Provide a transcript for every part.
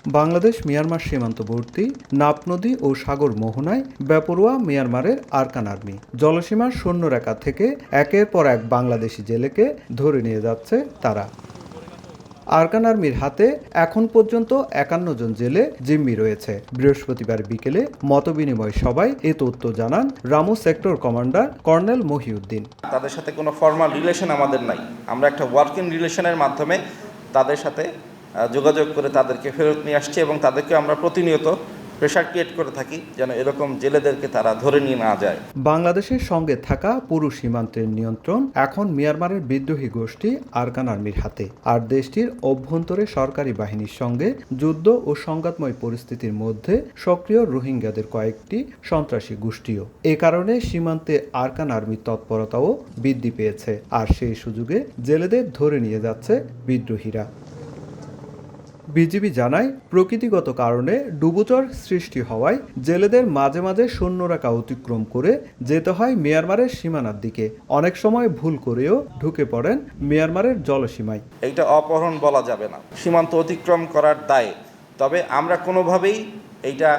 Bangladesh Myanmar সীমান্তবর্তী নাপ নদী ও সাগর মোহনায় বেপরোয়া মিয়ানমারের আরকান আর্মি জলসীমার সৈন্যরেখা থেকে একের পর এক বাংলাদেশি জেলেকে ধরে নিয়ে যাচ্ছে তারা। আরকান আর্মির হাতে এখন পর্যন্ত ৫১ জন জেলে জিম্মি রয়েছে। বৃহস্পতিবার বিকেলে মতবিনিময় সভায় এ তথ্য জানান Ramu sector commander colonel Mohiuddin. তাদের সাথে কোনো ফর্মাল রিলেশন আমাদের নাই, আমরা একটা ওয়ার্কিং রিলেশনের মাধ্যমে তাদের সাথে যোগাযোগ করে তাদেরকে ফেরত নিয়ে আসছি এবং তাদেরকে আমরা প্রতিনিয়ত প্রেশার ক্রিয়েট করে থাকি যেন এরকম জেলেদেরকে তারা ধরে নিয়ে না যায়। বাংলাদেশের সঙ্গে থাকা পুরো সীমান্তের নিয়ন্ত্রণ এখন মিয়ানমারের বিদ্রোহী গোষ্ঠী আরকান আর্মির হাতে। আর দেশটির অভ্যন্তরে সরকারি বাহিনীর সঙ্গে যুদ্ধ ও সংঘাতময় পরিস্থিতির মধ্যে সক্রিয় রোহিঙ্গাদের কয়েকটি সন্ত্রাসী গোষ্ঠীও। এ কারণে সীমান্তে আরকান আর্মির তৎপরতাও বৃদ্ধি পেয়েছে। আর সেই সুযোগে জেলেদের ধরে নিয়ে যাচ্ছে বিদ্রোহীরা। বিজিবি জানায়, প্রকৃতিগত কারণে ডুবোচর সৃষ্টি হওয়ায় জেলেদের মাঝে মাঝে সৈন্যরেখা অতিক্রম করে যেতে হয় মিয়ানমারের সীমানার দিকে। অনেক সময় ভুল করেও ঢুকে পড়েন মিয়ানমারের জলসীমায়। এইটা অপহরণ বলা যাবে না, সীমান্ত অতিক্রম করার দায়ে। তবে আমরা কোনোভাবেই এইটা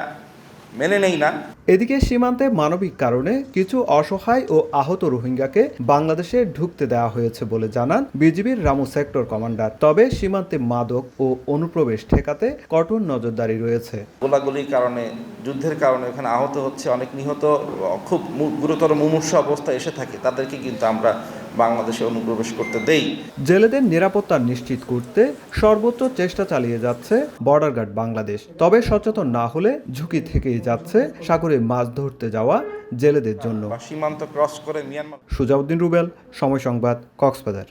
মেনে নেই না। এদিকে সীমান্তে মানবিক কারণে কিছু অসহায় ও আহত রোহিঙ্গাকে বাংলাদেশে ঢুকতে দেওয়া হয়েছে বলে জানান বিজিবির রামু সেক্টর কমান্ডার। তবে সীমান্তে মাদক ও অনুপ্রবেশ ঠেকাতে কঠোর নজরদারি রয়েছে। গোলাগুলির কারণে, যুদ্ধের কারণে এখানে আহত হচ্ছে, অনেক নিহত, খুব গুরুতর মুমূর্ষ অবস্থা এসে থাকে, তাদেরকে কিন্তু আমরা বাংলাদেশে অনুপ্রবেশ করতে দেই। জেলেদের নিরাপত্তা নিশ্চিত করতে সর্বোচ্চ চেষ্টা চালিয়ে যাচ্ছে বর্ডার গার্ড বাংলাদেশ। তবে সচেতন না হলে ঝুঁকি থেকেই যাচ্ছে সাগরে মাছ ধরতে যাওয়া জেলেদের জন্য। সীমান্ত ক্রস করে মিয়ানমার। সুজাউদ্দিন রুবেল, সময় সংবাদ, কক্সবাজার।